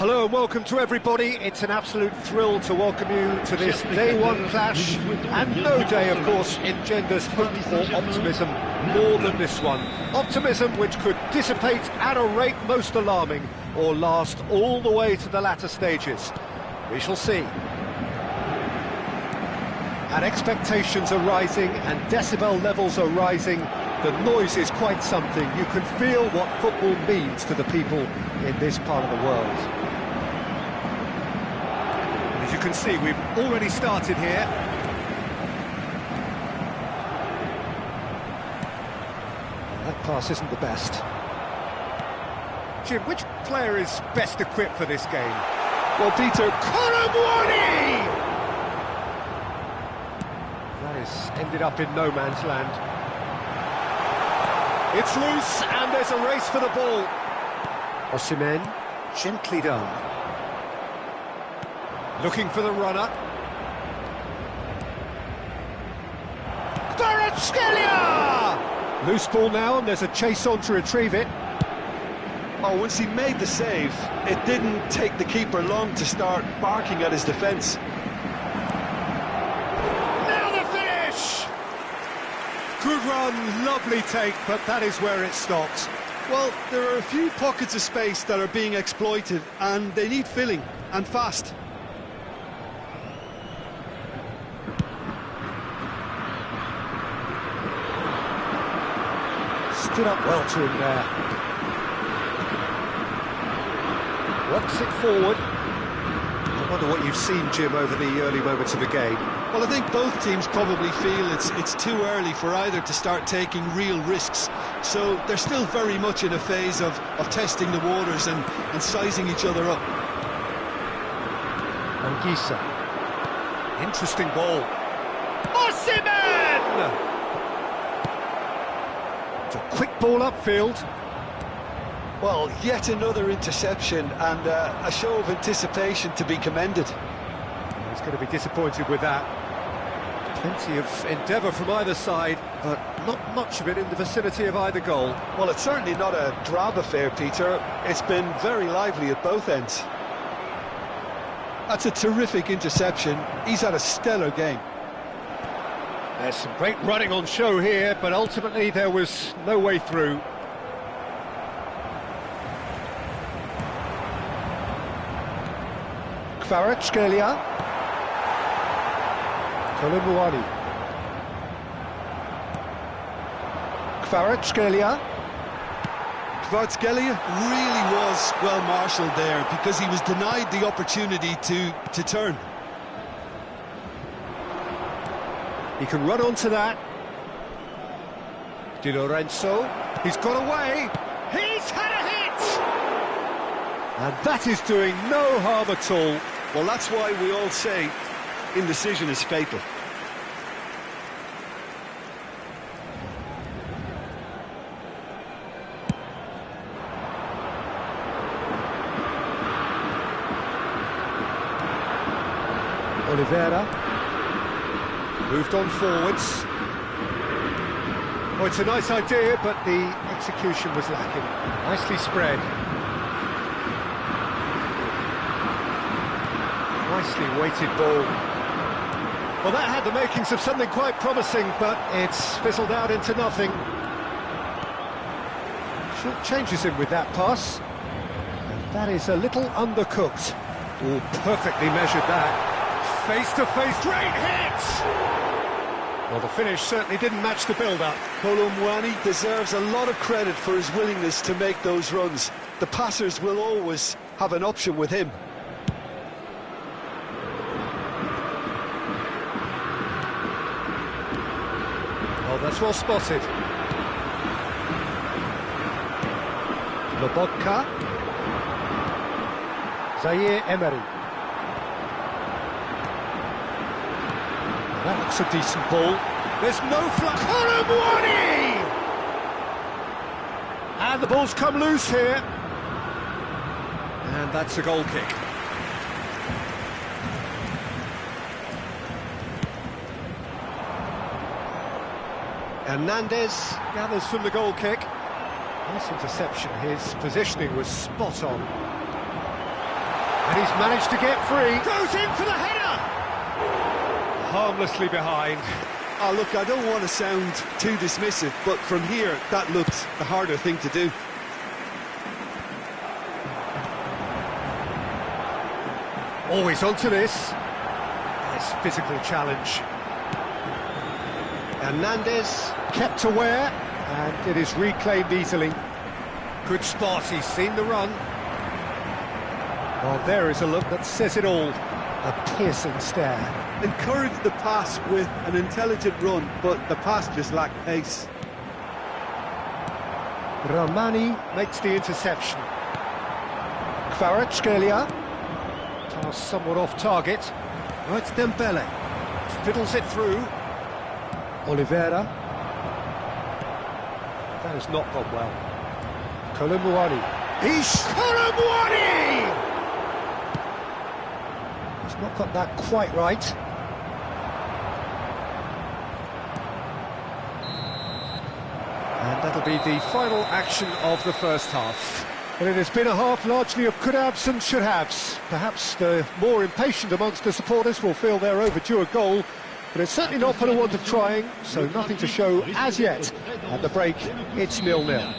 Hello and welcome to everybody. It's an absolute thrill to welcome you to this day one clash, and no day, of course, engenders hope or optimism more than this one. Optimism which could dissipate at a rate most alarming, or last all the way to the latter stages. We shall see. And expectations are rising and decibel levels are rising. The noise is quite something. You can feel what football means to the people in this part of the world. As you can see, we've already started here. That pass isn't the best. Jim, which player is best equipped for this game? Well, Peter, that is ended up in no man's land. It's loose, and there's a race for the ball. Osimhen, gently done. Looking for the runner. Kvaratskhelia! Loose ball now, and there's a chase on to retrieve it. Oh, once he made the save, it didn't take the keeper long to start barking at his defence. Good run, lovely take, but that is where it stops. Well, there are a few pockets of space that are being exploited, and they need filling, and fast. Stood up well to him there. Works it forward. I wonder what you've seen, Jim, over the early moments of the game. Well, I think both teams probably feel it's too early for either to start taking real risks. So they're still very much in a phase of testing the waters and sizing each other up. Anguissa. Interesting ball. Osimhen! It's a quick ball upfield. Well, yet another interception and a show of anticipation to be commended. He's going to be disappointed with that. Plenty of endeavour from either side, but not much of it in the vicinity of either goal. Well, it's certainly not a drab affair, Peter. It's been very lively at both ends. That's a terrific interception. He's had a stellar game. There's some great running on show here, but ultimately there was no way through. Kvaratskhelia. Kolomouani. Kvaratskhelia. Kvaratskhelia really was well marshalled there because he was denied the opportunity to turn. He can run onto that. Di Lorenzo. He's got away. He's had a hit! And that is doing no harm at all. Well, that's why we all say indecision is fatal. Oliveira moved on forwards. Oh, it's a nice idea, but the execution was lacking. Nicely spread. Nicely weighted ball. Well, that had the makings of something quite promising, but it's fizzled out into nothing. Short changes him with that pass. And that is a little undercooked. Oh, perfectly measured that. Face-to-face, great hit! Well, the finish certainly didn't match the build-up. Kolomouani deserves a lot of credit for his willingness to make those runs. The passers will always have an option with him. Oh, that's well spotted. Lobotka. Zaire Emery. That looks a decent ball. There's no flush. Kolomouani! And the ball's come loose here. And that's a goal kick. Hernandez gathers from the goal kick. Nice interception, his positioning was spot on. And he's managed to get free. Goes in for the header! Harmlessly behind. Oh, look, I don't want to sound too dismissive, but from here, that looked the harder thing to do. Always onto this. Nice physical challenge. Hernandez kept aware, and it is reclaimed easily. Good spot, he's seen the run. Well, there is a look that says it all. A piercing stare. Encouraged the pass with an intelligent run, but the pass just lacked pace. Ramani makes the interception. Kvaratskhelia. Pass somewhat off target. Oh, it's Dembele. Fiddles it through. Oliveira. That has not gone well. Kolumuani. Kolumuani! He's not got that quite right. And that'll be the final action of the first half. Well, it has been a half largely of could-haves and should-haves. Perhaps the more impatient amongst the supporters will feel they're overdue a goal, but it's certainly not for the want of trying, so nothing to show as yet. At the break, it's 0-0.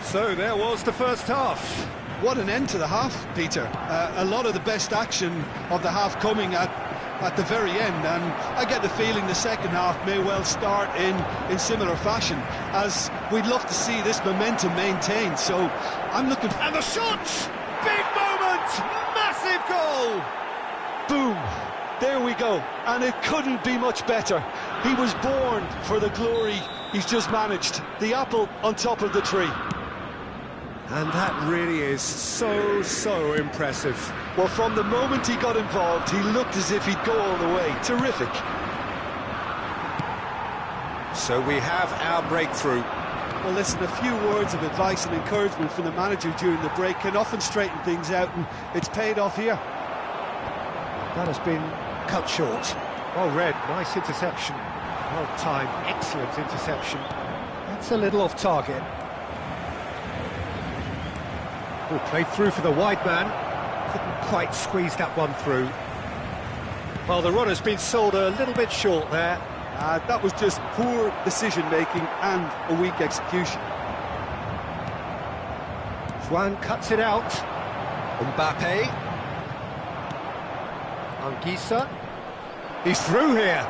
So there was the first half. What an end to the half, Peter. A lot of the best action of the half coming at the very end, and I get the feeling the second half may well start in similar fashion, as we'd love to see this momentum maintained. So I'm looking... And the shot! Big moment! Massive goal! Boom! There we go, and it couldn't be much better. He was born for the glory he's just managed. The apple on top of the tree. And that really is so impressive. Well, from the moment he got involved, he looked as if he'd go all the way. Terrific. So we have our breakthrough. Well, listen, a few words of advice and encouragement from the manager during the break can often straighten things out, and it's paid off here. That has been cut short. Well read, nice interception. Well timed, excellent interception. That's a little off target. Oh, played through for the wide man. Couldn't quite squeeze that one through. Well, the run has been sold a little bit short there. That was just poor decision-making and a weak execution. Juan cuts it out. Mbappe. Anguissa. He's through here.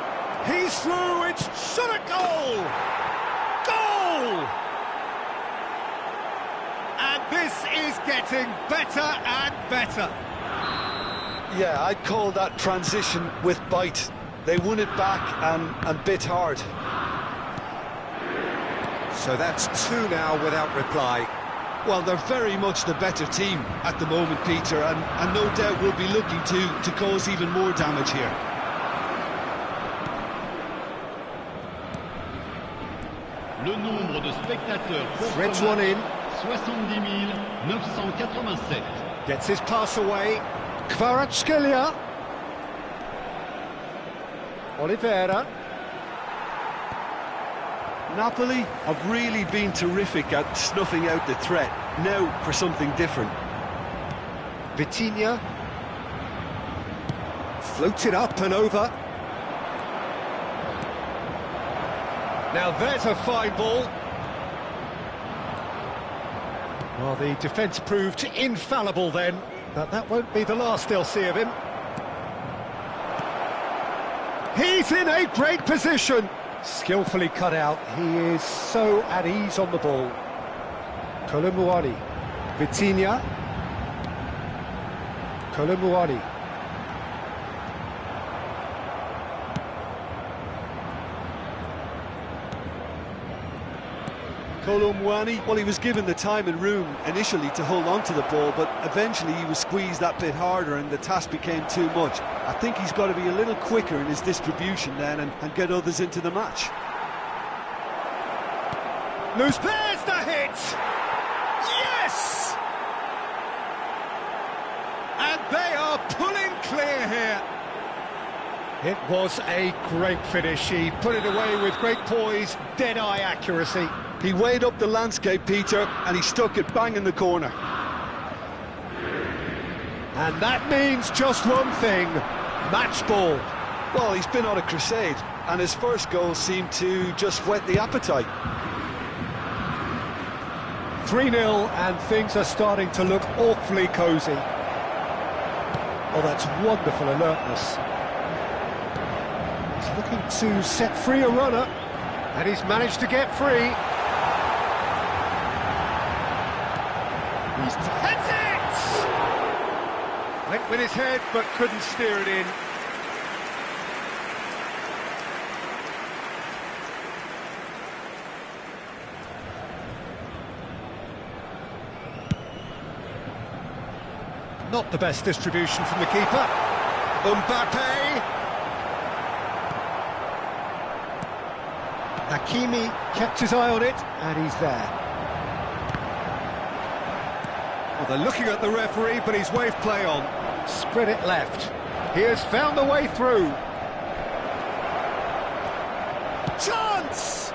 He's through. It's shot a goal. Goal! And this is getting better and better. Yeah, I'd call that transition with bite. They won it back and bit hard. So that's two now without reply. Well, they're very much the better team at the moment, Peter, and no doubt will be looking to cause even more damage here. Le nombre de spectateurs threads one in. 70 987. Gets his pass away. Kvaratskhelia. Oliveira. Napoli have really been terrific at snuffing out the threat. Now for something different. Vitinha. Floats it up and over. Now there's a fine ball. Well, the defence proved infallible then, but that won't be the last they'll see of him. He's in a great position. Skillfully cut out. He is so at ease on the ball. Kolumuani. Vitinha. Kolumuani. Kolumuani, well, he was given the time and room initially to hold on to the ball, but eventually he was squeezed that bit harder and the task became too much. I think he's got to be a little quicker in his distribution then and get others into the match. Loose pairs, the hit! Yes! And they are pulling clear here. It was a great finish. He put it away with great poise, dead-eye accuracy. He weighed up the landscape, Peter, and he stuck it bang in the corner. And that means just one thing, match ball. Well, he's been on a crusade, and his first goal seemed to just whet the appetite. 3-0, and things are starting to look awfully cosy. Oh, that's wonderful alertness. He's looking to set free a runner, and he's managed to get free. He's heads it! Went with his head, but couldn't steer it in. Not the best distribution from the keeper. Mbappe. Hakimi kept his eye on it, and he's there. Well, they're looking at the referee, but he's waved play on. Spread it left. He has found the way through. Chance!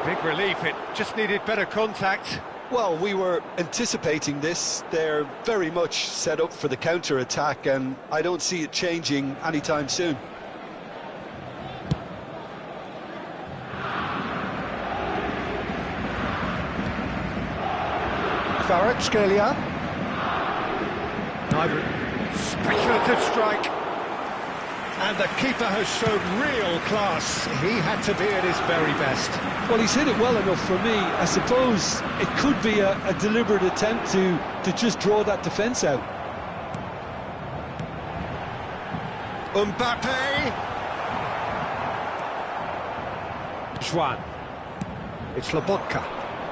Big relief, it just needed better contact. Well, we were anticipating this. They're very much set up for the counter-attack, and I don't see it changing anytime soon. Kvaratskhelia. Speculative strike. And the keeper has shown real class. He had to be at his very best. Well, he's hit it well enough for me. I suppose it could be a deliberate attempt to just draw that defence out. Mbappe. Juan. It's Lobotka.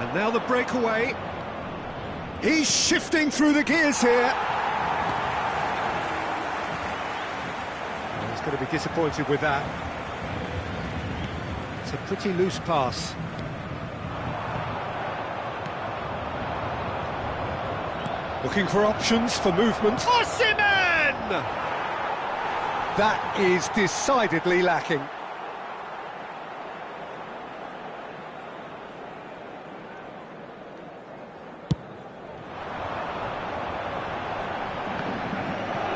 And now the breakaway. He's shifting through the gears here. He's going to be disappointed with that. It's a pretty loose pass. Looking for options for movement. Osimhen! That is decidedly lacking.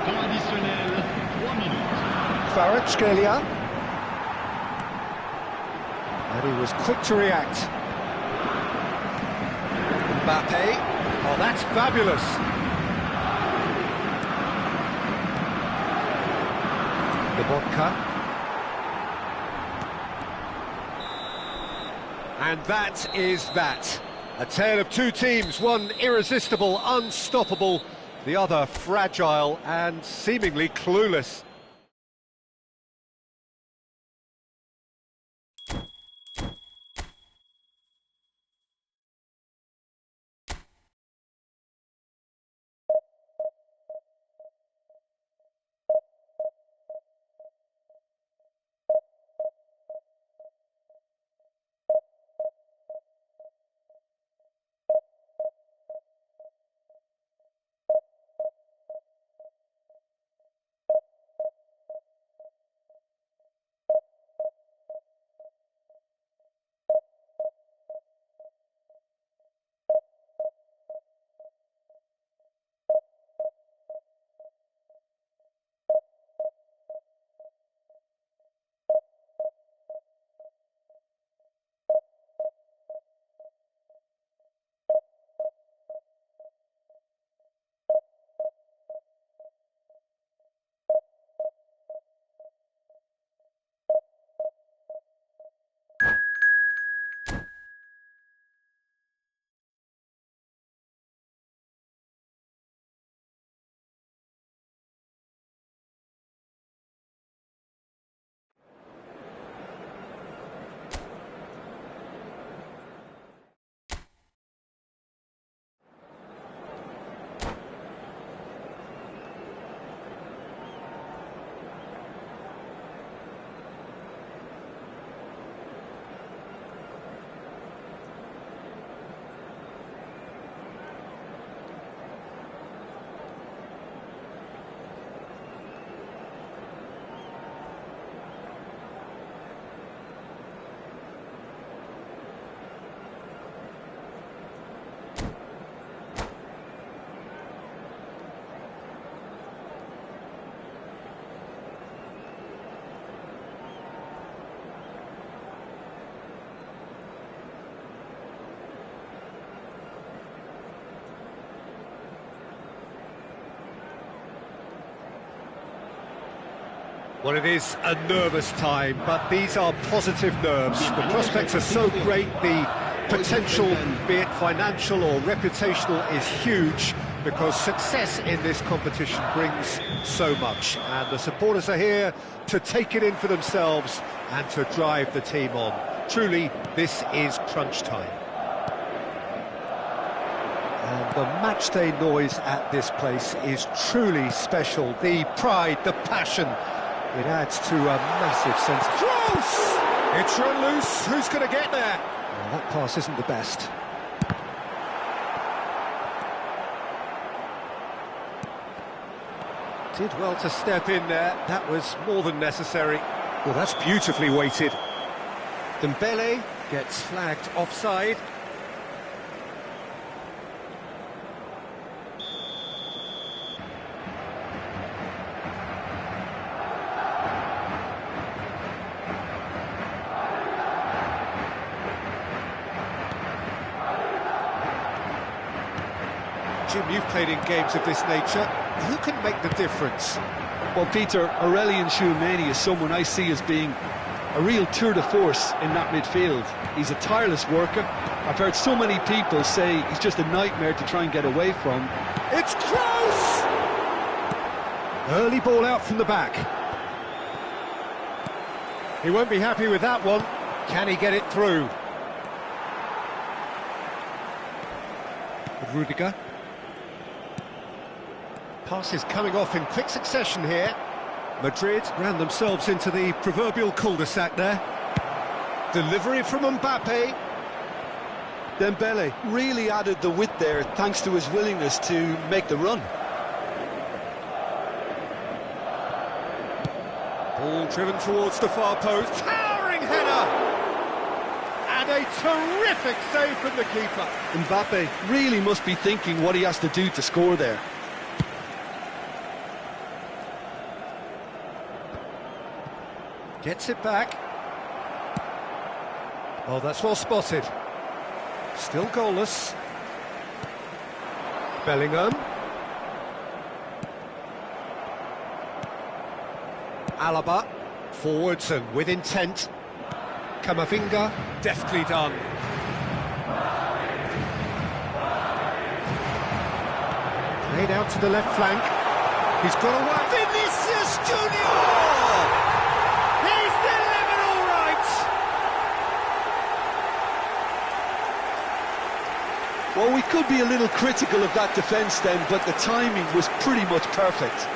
Temps additionnel, 3 minutes. Kvaratskhelia. And he was quick to react. Mbappe. Oh, that's fabulous. Lobotka. And that is that. A tale of two teams, one irresistible, unstoppable, the other fragile and seemingly clueless. Well, it is a nervous time, but these are positive nerves. The prospects are so great, the potential, be it financial or reputational, is huge, because success in this competition brings so much. And the supporters are here to take it in for themselves and to drive the team on. Truly, this is crunch time. And the matchday noise at this place is truly special. The pride, the passion, it adds to a massive sense. Close! It's run loose. Who's going to get there? Well, that pass isn't the best. Did well to step in there. That was more than necessary. Well, that's beautifully weighted. Dembele gets flagged offside. Jim, you've played in games of this nature. Who can make the difference? Well, Peter, Aurelien Tchouameni is someone I see as being a real tour de force in that midfield. He's a tireless worker. I've heard so many people say he's just a nightmare to try and get away from. It's close! Early ball out from the back. He won't be happy with that one. Can he get it through? With Rudiger. Passes coming off in quick succession here. Madrid ran themselves into the proverbial cul-de-sac there. Delivery from Mbappe. Dembele really added the width there thanks to his willingness to make the run. Ball driven towards the far post. Towering header! And a terrific save from the keeper. Mbappe really must be thinking what he has to do to score there. Gets it back. Oh, that's well spotted. Still goalless. Bellingham. Alaba. Forwards and with intent. Camavinga. Deftly done. Played out to the left flank. He's got away. Vinicius Junior! Well, we could be a little critical of that defence then, but the timing was pretty much perfect.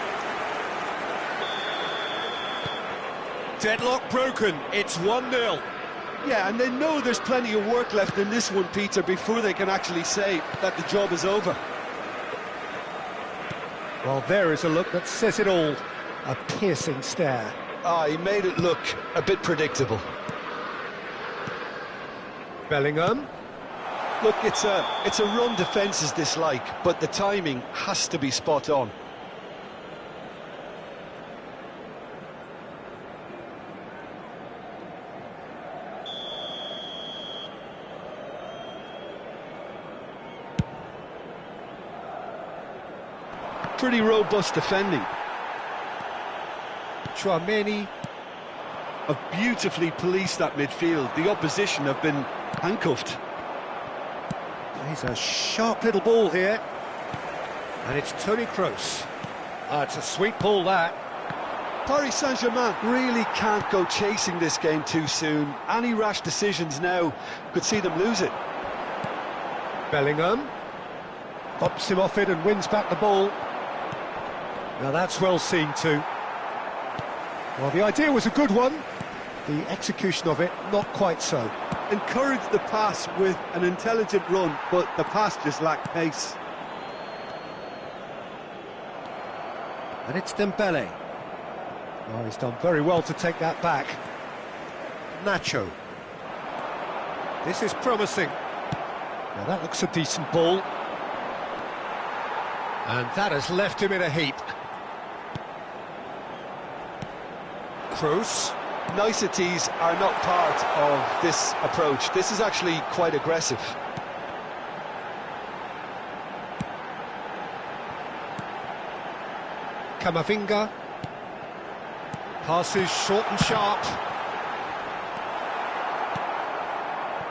Deadlock broken, it's 1-0. Yeah, and they know there's plenty of work left in this one, Peter, before they can actually say that the job is over. Well, there is a look that says it all. A piercing stare. Ah, he made it look a bit predictable. Bellingham. Look, it's a run defence's dislike, but the timing has to be spot on. Pretty robust defending. Tchouameni have beautifully policed that midfield. The opposition have been handcuffed. He's a sharp little ball here. And it's Toni Kroos. It's a sweet ball, that. Paris Saint-Germain really can't go chasing this game too soon. Any rash decisions now could see them lose it. Bellingham. Pops him off it and wins back the ball. Now that's well seen too. Well, the idea was a good one. The execution of it, not quite so. Encouraged the pass with an intelligent run, but the pass just lacked pace. And it's Dembele. Oh, he's done very well to take that back. Nacho. This is promising. Now that looks a decent ball. And that has left him in a heap. Kroos. Niceties are not part of this approach. This is actually quite aggressive. Camavinga. Passes short and sharp.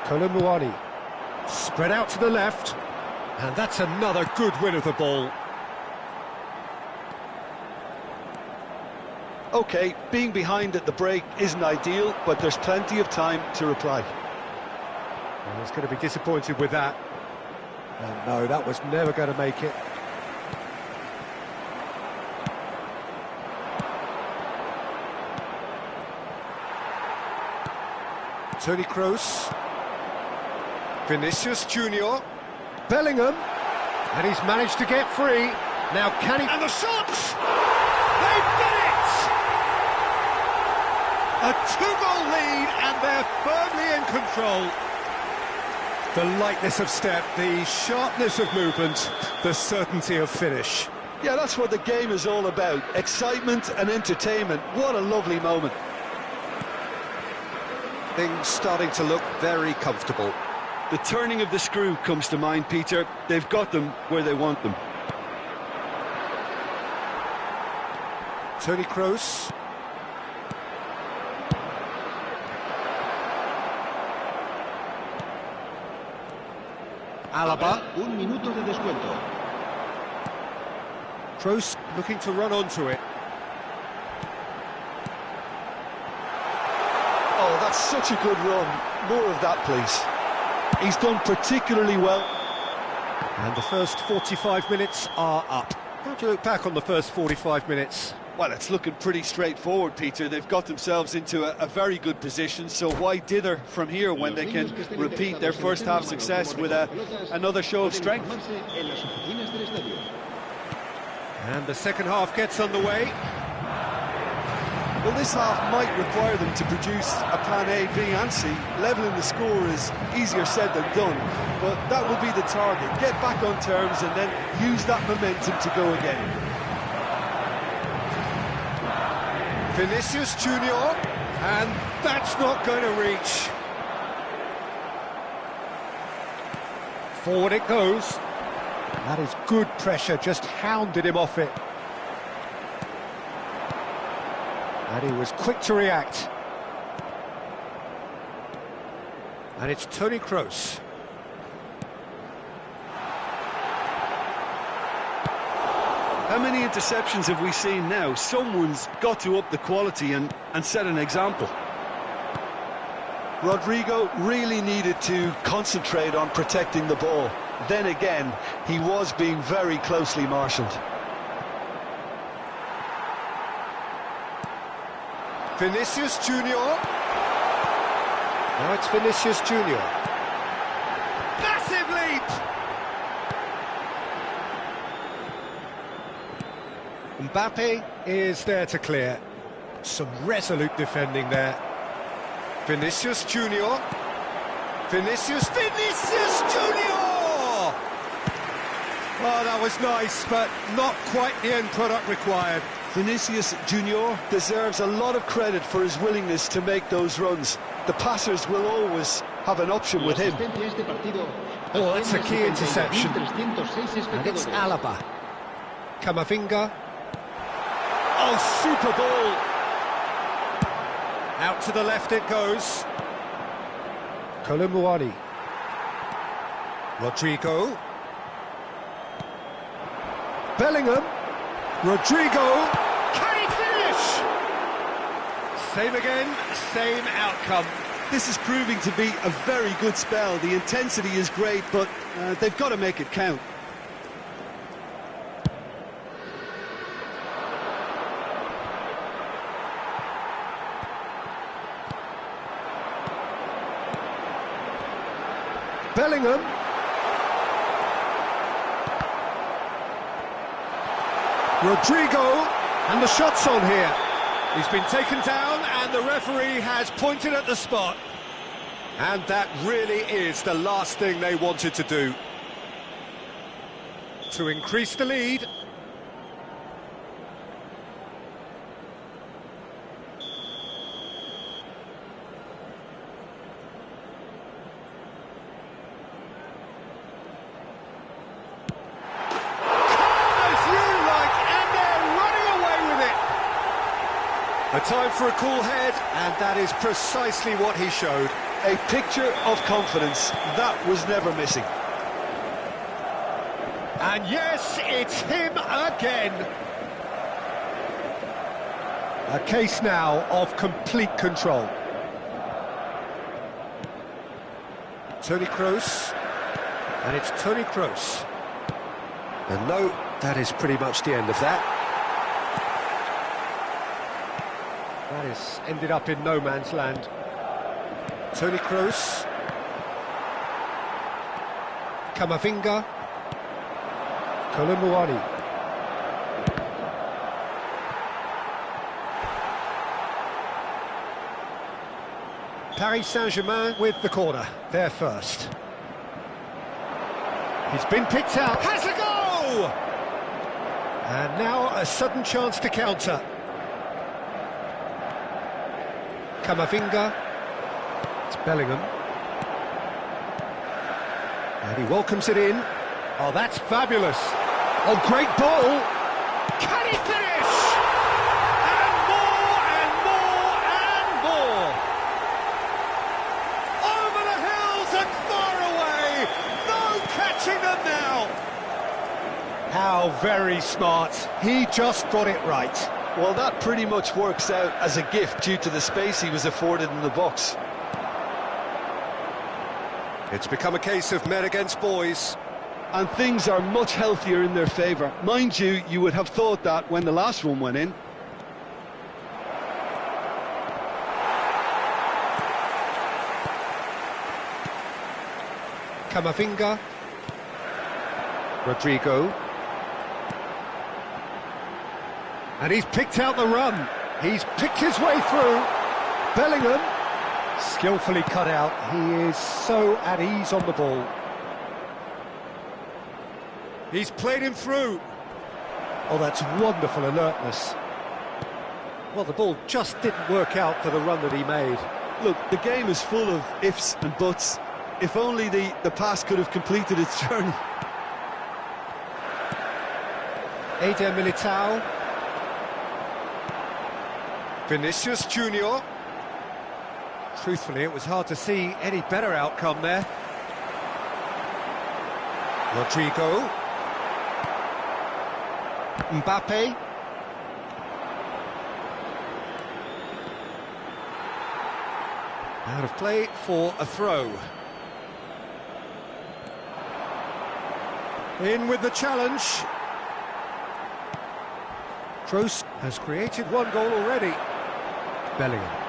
Kolomuani. Spread out to the left. And that's another good win of the ball. OK, being behind at the break isn't ideal, but there's plenty of time to reply. Well, he's going to be disappointed with that. And no, that was never going to make it. Toni Kroos. Vinicius Junior. Bellingham. And he's managed to get free. Now can he... And the shots! They've done it! A two-goal lead and they're firmly in control. The lightness of step, the sharpness of movement, the certainty of finish. Yeah, that's what the game is all about. Excitement and entertainment. What a lovely moment. Things starting to look very comfortable. The turning of the screw comes to mind, Peter. They've got them where they want them. Toni Kroos. Alaba. Un minuto de descuento. Kroos looking to run onto it. Oh, that's such a good run. More of that, please. He's done particularly well. And the first 45 minutes are up. How do you look back on the first 45 minutes? Well, it's looking pretty straightforward, Peter. They've got themselves into a very good position, so why dither from here when they can repeat their first half success with another show of strength? And the second half gets underway. Well, this half might require them to produce a plan A, B and C. Levelling the score is easier said than done, but that will be the target. Get back on terms and then use that momentum to go again. Vinicius Junior, and that's not going to reach. Forward it goes. That is good pressure, just hounded him off it. And he was quick to react. And it's Toni Kroos. How many interceptions have we seen now? Someone's got to up the quality and set an example. Rodrigo really needed to concentrate on protecting the ball. Then again, he was being very closely marshalled. Vinicius Junior. Now it's Vinicius Junior. Massive leap! Mbappe is there to clear. Some resolute defending there. Vinicius Junior. Vinicius Junior! Oh, that was nice, but not quite the end product required. Vinicius Junior deserves a lot of credit for his willingness to make those runs. The passers will always have an option with him. Oh, that's a key interception. And it's Alaba. Camavinga. Oh, super ball! Out to the left it goes. Kolomuani. Rodrigo. Bellingham. Rodrigo. Can he finish? Same again, same outcome. This is proving to be a very good spell. The intensity is great, but they've got to make it count. Bellingham. Rodrigo, and the shot's on here. He's been taken down and the referee has pointed at the spot. And that really is the last thing they wanted to do. To increase the lead. A time for a cool head, and that is precisely what he showed. A picture of confidence. That was never missing. And yes, it's him again. A case now of complete control. Toni Kroos, and it's Toni Kroos. And no, that is pretty much the end of that. That has ended up in no man's land. Toni Kroos. Camavinga. Kolumuani. Paris Saint-Germain with the corner, there first. He's been picked out, has a go! And now a sudden chance to counter. Camavinga. It's Bellingham. And he welcomes it in. Oh, that's fabulous. Oh, great ball. Can he finish? And more, and more, and more. Over the hills and far away. No catching them now. How very smart. He just got it right. Well, that pretty much works out as a gift due to the space he was afforded in the box. It's become a case of men against boys. And things are much healthier in their favour. Mind you, you would have thought that when the last one went in. Camavinga. Rodrigo. And he's picked out the run. He's picked his way through. Bellingham, skillfully cut out. He is so at ease on the ball. He's played him through. Oh, that's wonderful alertness. Well, the ball just didn't work out for the run that he made. Look, the game is full of ifs and buts. If only the pass could have completed its journey. Eder Militao. Vinicius Junior. Truthfully, it was hard to see any better outcome there. Rodrigo. Mbappe. Out of play for a throw. In with the challenge. Kroos has created one goal already. Bellingham.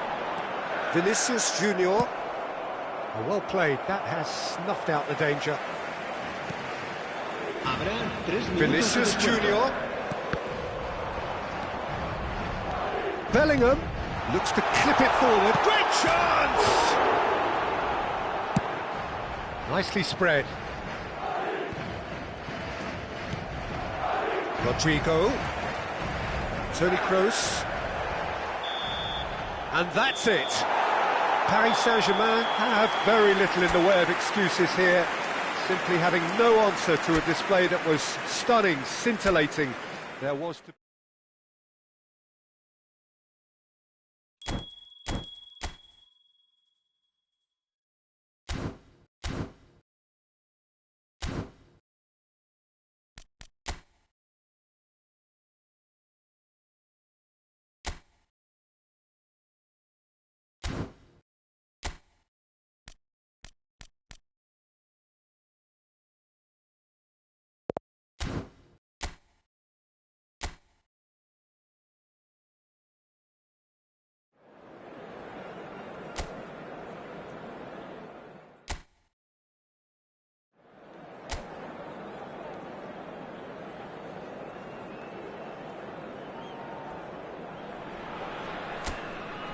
Vinicius Junior. Oh, well played, that has snuffed out the danger. Vinicius Junior. Bellingham looks to clip it forward. Great chance! Nicely spread. Rodrigo. Toni Kroos. And that's it. Paris Saint-Germain have very little in the way of excuses here. Simply having no answer to a display that was stunning, scintillating. There was to...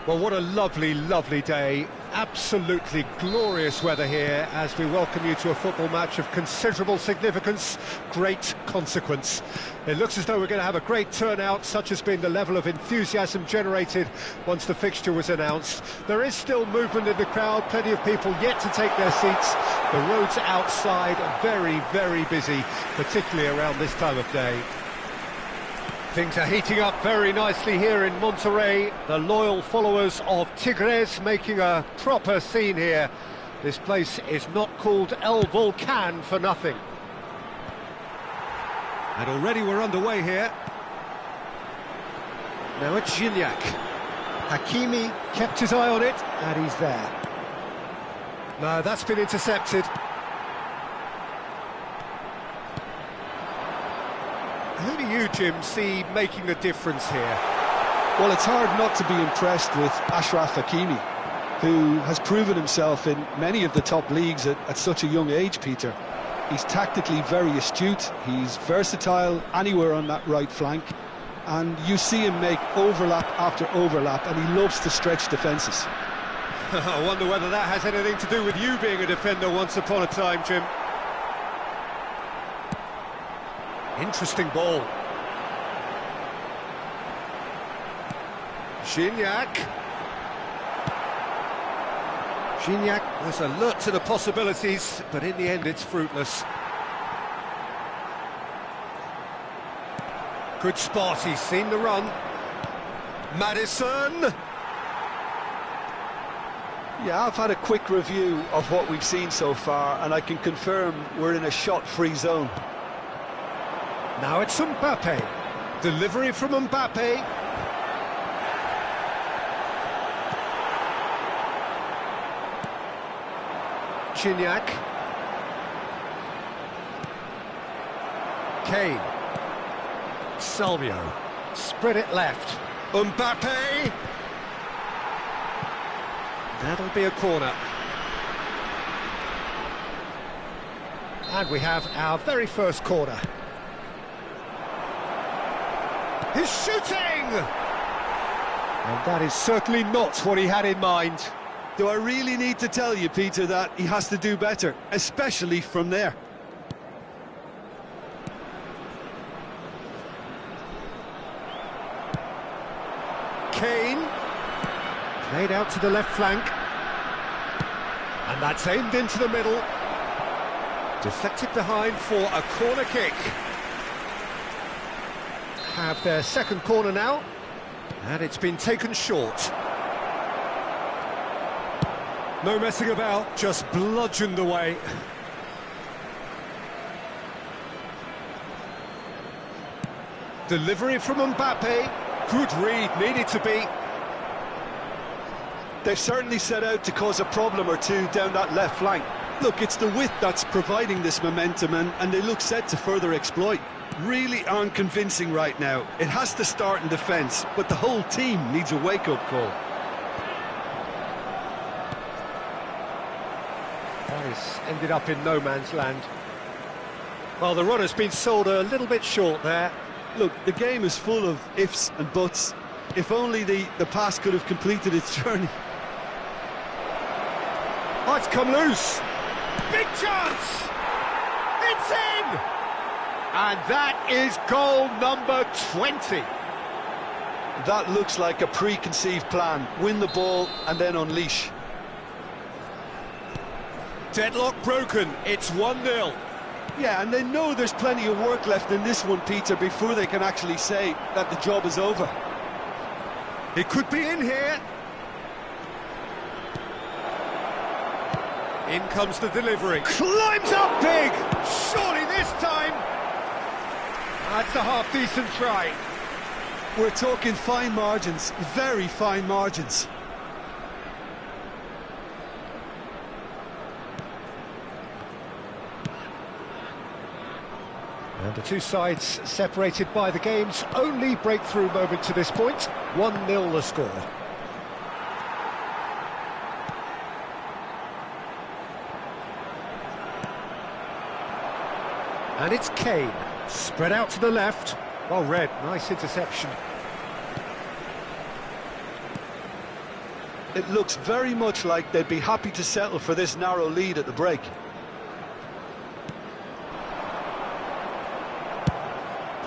Well, what a lovely, lovely day. Absolutely glorious weather here as we welcome you to a football match of considerable significance, great consequence. It looks as though we're going to have a great turnout, such has been the level of enthusiasm generated once the fixture was announced. There is still movement in the crowd, plenty of people yet to take their seats. The roads outside are very, very busy, particularly around this time of day. Things are heating up very nicely here in Monterrey. The loyal followers of Tigres making a proper scene here. This place is not called El Volcan for nothing. And already we're underway here. Now it's Gignac. Hakimi kept his eye on it, and he's there. No, that's been intercepted. Who do you, Jim, see making a difference here? Well, it's hard not to be impressed with Achraf Hakimi, who has proven himself in many of the top leagues at such a young age, Peter. He's tactically very astute, he's versatile anywhere on that right flank, and you see him make overlap after overlap, and he loves to stretch defences. I wonder whether that has anything to do with you being a defender once upon a time, Jim. Interesting ball. Gignac. Gignac was alert to the possibilities, but in the end it's fruitless. Good spot, he's seen the run. Maddison. Yeah, I've had a quick review of what we've seen so far, and I can confirm we're in a shot-free zone. Now it's Mbappe. Delivery from Mbappe. Gignac. Kane. Salvio. Spread it left. Mbappe. That'll be a corner. And we have our very first corner. He's shooting! And that is certainly not what he had in mind. Do I really need to tell you, Peter, that he has to do better, especially from there? Kane. Played out to the left flank. And that's aimed into the middle. Deflected behind for a corner kick. Have their second corner now, and it's been taken short. No messing about, just bludgeoned away. Delivery from Mbappe. Good read, needed to be. They've certainly set out to cause a problem or two down that left flank. Look, it's the width that's providing this momentum, and they look set to further exploit. Really aren't convincing right now. It has to start in defence, but the whole team needs a wake-up call. Paris ended up in no man's land. Well, the run has been sold a little bit short there. Look, the game is full of ifs and buts. If only the pass could have completed its journey. Oh, it's come loose. Big chance! It's in! And that is goal number 20. That looks like a preconceived plan. Win the ball and then unleash. Deadlock broken, it's 1-0. Yeah, and they know there's plenty of work left in this one, Peter, before they can actually say that the job is over. It could be in here. In comes the delivery. Climbs up big! Surely this time! That's a half-decent try. We're talking fine margins, very fine margins. And the two sides separated by the game's only breakthrough moment to this point. 1-0 the score. And it's Kane. Spread out to the left. Well read, nice interception. It looks very much like they'd be happy to settle for this narrow lead at the break.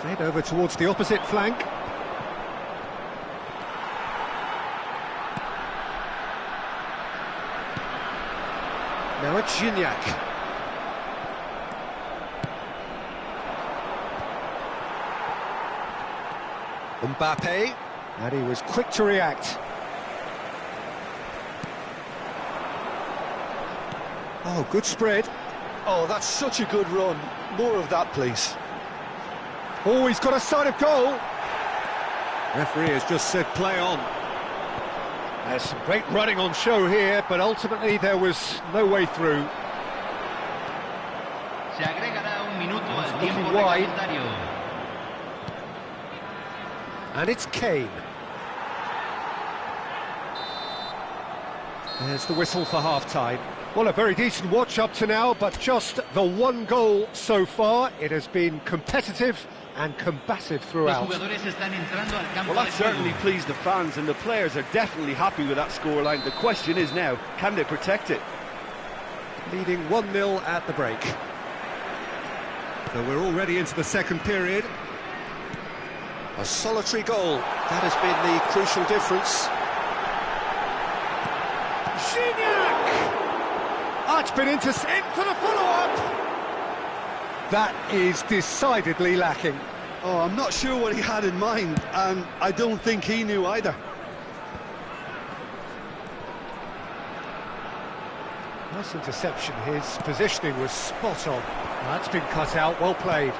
Played over towards the opposite flank. Now it's Gignac. Mbappe, and he was quick to react. Oh, good spread. Oh, that's such a good run. More of that, please. Oh, he's got a sight of goal. Referee has just said play on. There's some great running on show here, but ultimately there was no way through. Se agregará un minuto al tiempo wide. reglamentario. And it's Kane. There's the whistle for half-time. Well, a very decent watch up to now, but just the one goal so far. It has been competitive and combative Los throughout. jugadores están entrando al campo Well, de that juego. certainly pleased the fans, and the players are definitely happy with that scoreline. The question is now, can they protect it? Leading 1-0 at the break. So we're already into the second period. A solitary goal. That has been the crucial difference. Gignac! Oh, it's been in for the follow-up. That is decidedly lacking. Oh, I'm not sure what he had in mind, and I don't think he knew either. Nice interception. His positioning was spot on. That's been cut out. Well played.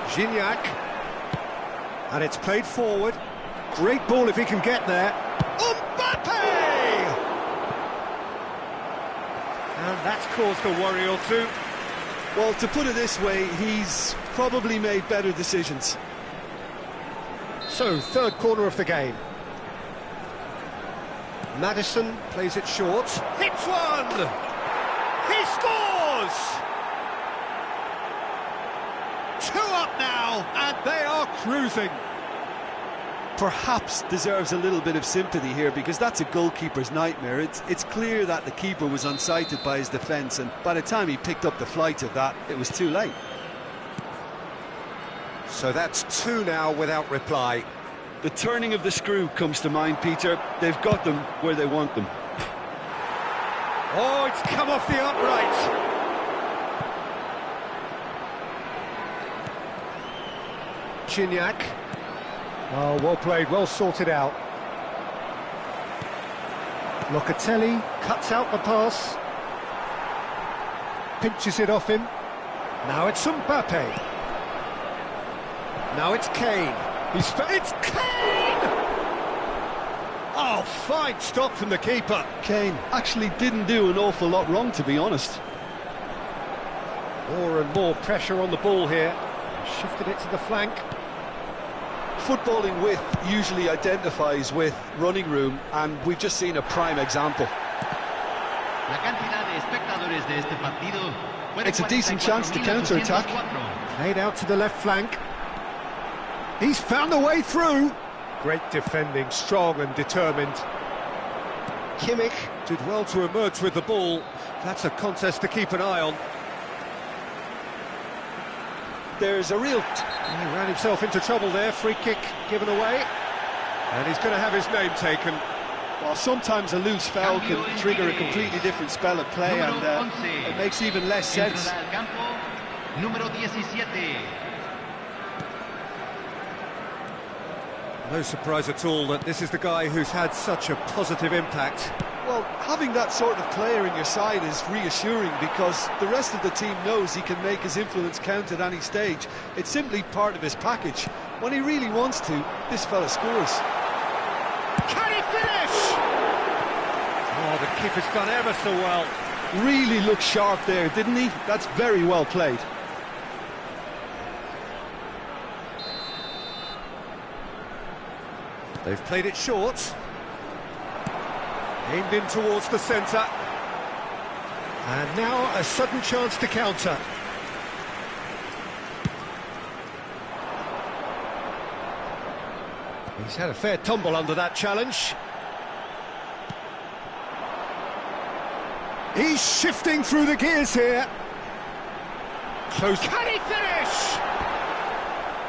Gignac. And it's played forward. Great ball if he can get there. Mbappe! And that's caused a worry or two. Well, to put it this way, he's probably made better decisions. So, third corner of the game. Maddison plays it short. Hits one! He scores! 2 up now, and they are cruising. Perhaps deserves a little bit of sympathy here, because that's a goalkeeper's nightmare. It's clear that the keeper was unsighted by his defence, and by the time he picked up the flight of that, it was too late. So that's 2 now without reply. The turning of the screw comes to mind, Peter. They've got them where they want them. Oh, it's come off the upright. Gignac. Oh, well played, well sorted out. Locatelli cuts out the pass. Pinches it off him. Now it's Mbappe. Now it's Kane. It's Kane! Oh, fine stop from the keeper. Kane actually didn't do an awful lot wrong, to be honest. More and more pressure on the ball here. Shifted it to the flank. Footballing width usually identifies with running room, and we've just seen a prime example. La cantidad de espectadores de este partido fue de It's a decent chance to counter-attack. 44.804. Played out to the left flank. He's found a way through. Great defending, strong and determined. Kimmich did well to emerge with the ball. That's a contest to keep an eye on. There's a real... He ran himself into trouble there. Free kick given away. And he's going to have his name taken. Well, sometimes a loose foul can trigger a completely different spell of play, and it makes even less sense. Entrará al campo número 17. No surprise at all that this is the guy who's had such a positive impact. Well, having that sort of player in your side is reassuring, because the rest of the team knows he can make his influence count at any stage. It's simply part of his package. When he really wants to, this fella scores. Can he finish? Oh, the keeper's done ever so well. Really looked sharp there, didn't he? That's very well played. They've played it short. Aimed in towards the centre. And now a sudden chance to counter. He's had a fair tumble under that challenge. He's shifting through the gears here. Close. Can he finish?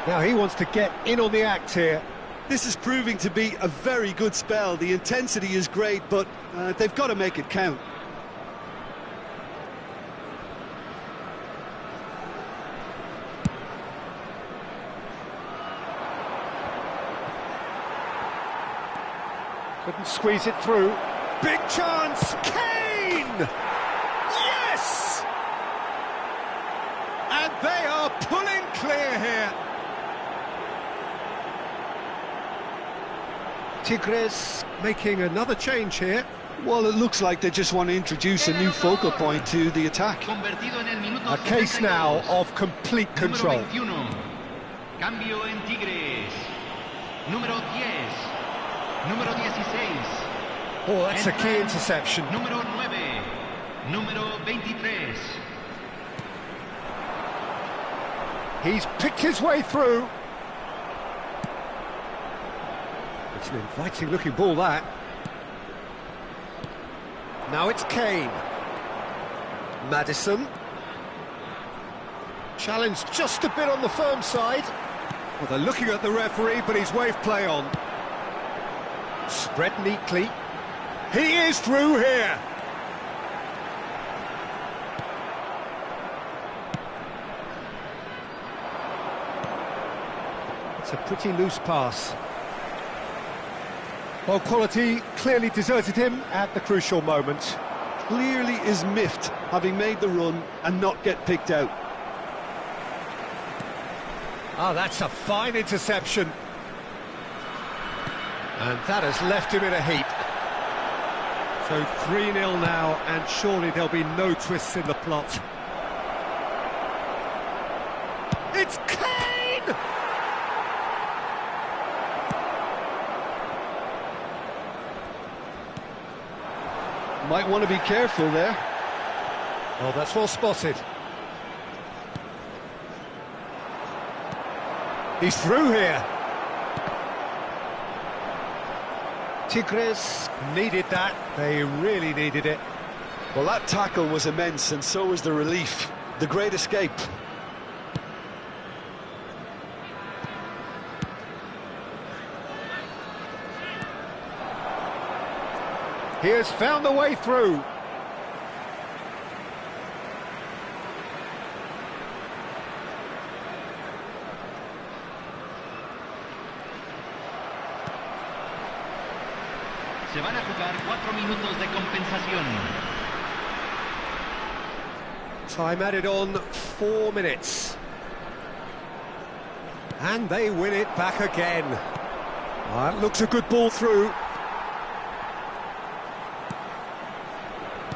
Now he wants to get in on the act here. This is proving to be a very good spell. The intensity is great, but they've got to make it count. Couldn't squeeze it through. Big chance! Kane! Yes! And they are pulling clear here. Tigres making another change here. Well, it looks like they just want to introduce a new focal point to the attack. A case now of complete control. Cambio en Tigres. Número 10. Número 16. Oh, that's a key interception. Número 9. Número 23. He's picked his way through. It's an inviting looking ball, that. Now it's Kane. Maddison. Challenge just a bit on the firm side. Well, they're looking at the referee, but he's waved play on. Spread neatly. He is through here. It's a pretty loose pass. Well, quality clearly deserted him at the crucial moment. Clearly is miffed, having made the run and not get picked out. Oh, that's a fine interception. And that has left him in a heap. So 3-0 now, and surely there'll be no twists in the plot. It's Kane! Might want to be careful there. Oh, that's well spotted. He's through here. Tigres needed that. They really needed it. Well, that tackle was immense, and so was the relief. The great escape. He has found the way through. Se van a jugar 4 minutos de compensación. Time added on 4 minutes. And they win it back again. That looks a good ball through.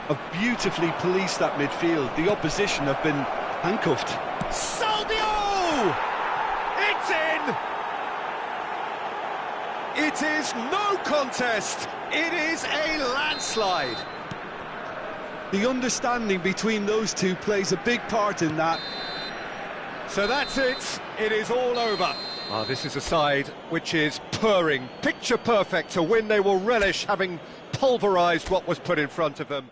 Have beautifully policed that midfield. The opposition have been handcuffed. Saldio! It's in! It is no contest. It is a landslide. The understanding between those two plays a big part in that. So that's it. It is all over. This is a side which is purring, picture perfect to win. They will relish having pulverised what was put in front of them.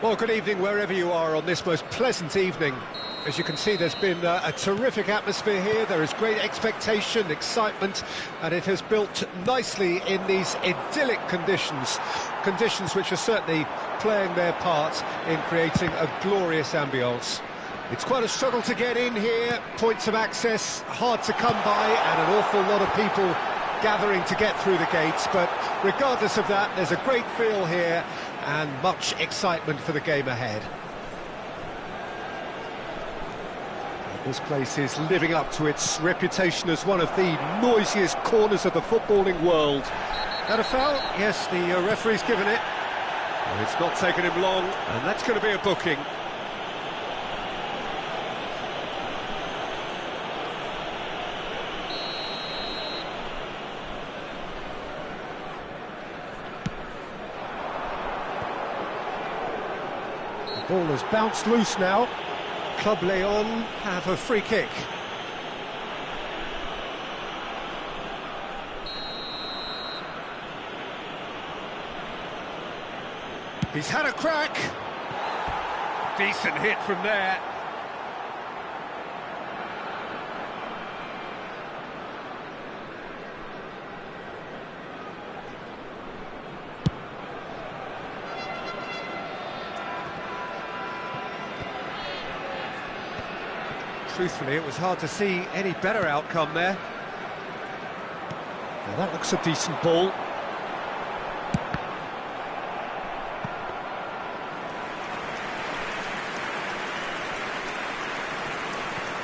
Well, good evening wherever you are on this most pleasant evening. As you can see, there's been a terrific atmosphere here. There is great expectation, excitement, and it has built nicely in these idyllic conditions. Conditions which are certainly playing their part in creating a glorious ambience. It's quite a struggle to get in here, points of access hard to come by, and an awful lot of people gathering to get through the gates, but regardless of that, there's a great feel here and much excitement for the game ahead. This place is living up to its reputation as one of the noisiest corners of the footballing world. That a foul? Yes, the referee's given it. Well, it's not taken him long, and that's going to be a booking. The ball has bounced loose now. Club Leon have a free kick. He's had a crack. Decent hit from there. Truthfully, it was hard to see any better outcome there. Now that looks a decent ball.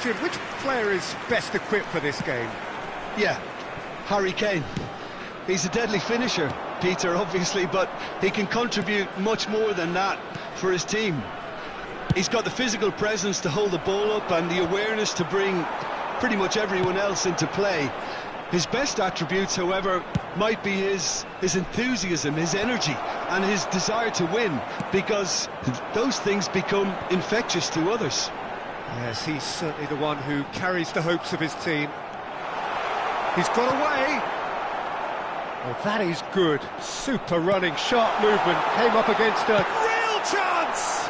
Jim, which player is best equipped for this game? Yeah, Harry Kane. He's a deadly finisher, Peter, obviously, but he can contribute much more than that for his team. He's got the physical presence to hold the ball up and the awareness to bring pretty much everyone else into play. His best attributes, however, might be his enthusiasm, his energy, and his desire to win, because those things become infectious to others. Yes, he's certainly the one who carries the hopes of his team. He's got away. Oh, that is good. Super running, sharp movement. Came up against a real chance.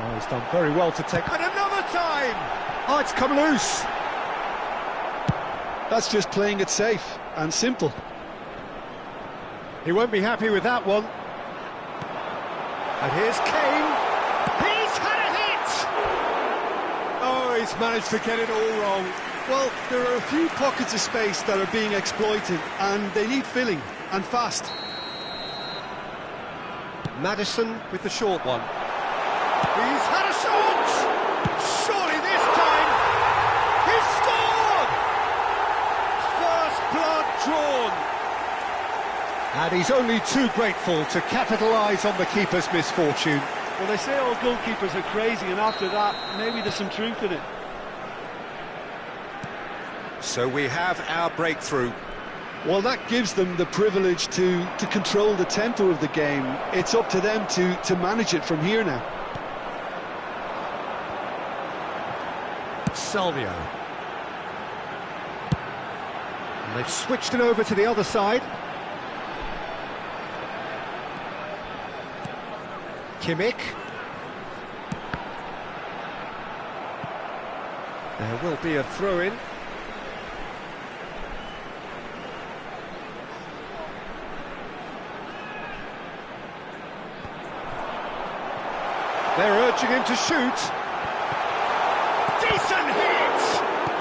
Oh, he's done very well to take. And another time. Oh, it's come loose. That's just playing it safe and simple. He won't be happy with that one. And here's Kane. He's had a hit. Oh, he's managed to get it all wrong. Well, there are a few pockets of space that are being exploited, and they need filling, and fast. Maddison with the short one. He's had a shot! Surely this time! He's scored! First blood drawn! And he's only too grateful to capitalise on the keeper's misfortune. Well, they say all goalkeepers are crazy, and after that, maybe there's some truth in it. So we have our breakthrough. Well, that gives them the privilege to control the tempo of the game. It's up to them to manage it from here now. Salvio. And they've switched it over to the other side. Kimmich. There will be a throw-in. They're urging him to shoot. Decent hit!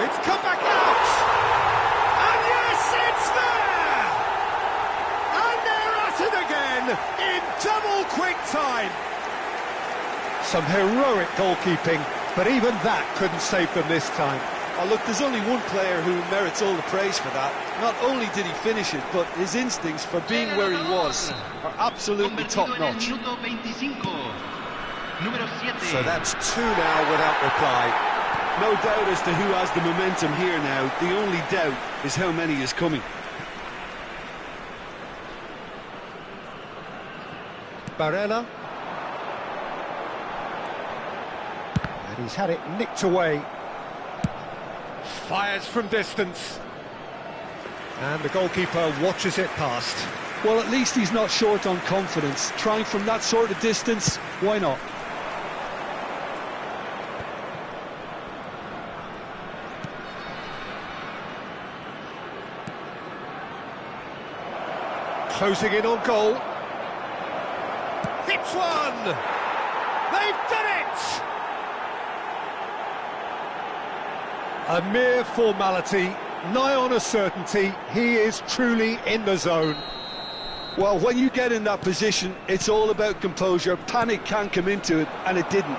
It's come back out! And yes, it's there! And they're at it again in double quick time. Some heroic goalkeeping, but even that couldn't save them this time. Oh, look, there's only one player who merits all the praise for that. Not only did he finish it, but his instincts for being where he was are absolutely top-notch. So that's two now without reply. No doubt as to who has the momentum here now. The only doubt is how many is coming. Barella. And he's had it nicked away. Fires from distance. And the goalkeeper watches it past. Well, at least he's not short on confidence. Trying from that sort of distance, why not? Closing in on goal. Hits one! They've done it! A mere formality, nigh on a certainty. He is truly in the zone. Well, when you get in that position, it's all about composure. Panic can't come into it, and it didn't.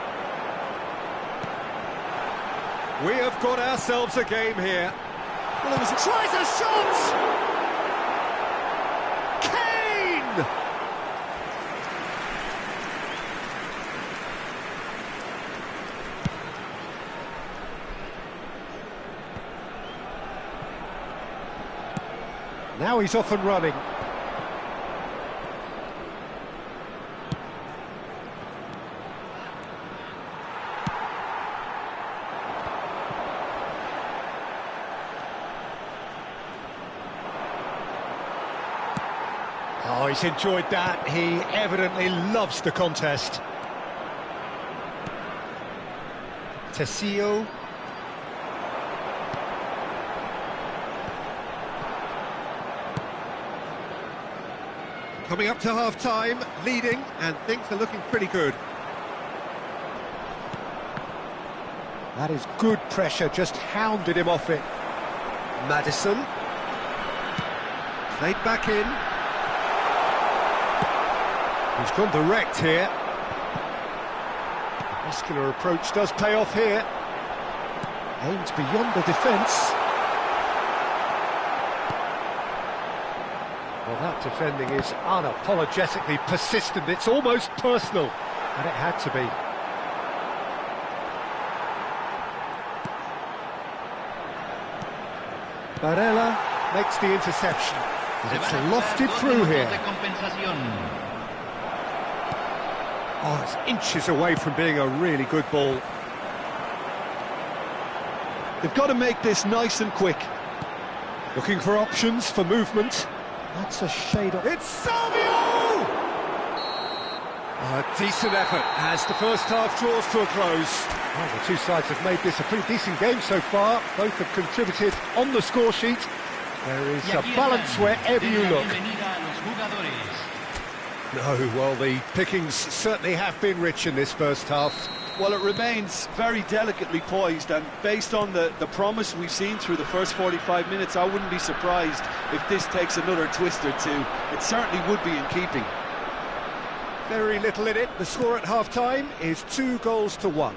We have got ourselves a game here. Well, it was tries a shot! Now he's off and running. Oh, he's enjoyed that. He evidently loves the contest. Tessio. Coming up to half-time, leading, and things are looking pretty good. That is good pressure, just hounded him off it. Maddison. Played back in. He's gone direct here. The muscular approach does pay off here. Aimed beyond the defence. Well, that defending is unapologetically persistent. It's almost personal, and it had to be. Barella makes the interception. It's lofted through here. Oh, it's inches away from being a really good ball. They've got to make this nice and quick. Looking for options for movement. That's a shade of... It's Savio! A decent effort as the first half draws to a close. Well, the two sides have made this a pretty decent game so far. Both have contributed on the score sheet. There is a balance wherever you look. No, well, the pickings certainly have been rich in this first half. Well, it remains very delicately poised, and based on the promise we've seen through the first 45 minutes, I wouldn't be surprised if this takes another twist or two. It certainly would be in keeping. Very little in it. The score at half-time is 2-1.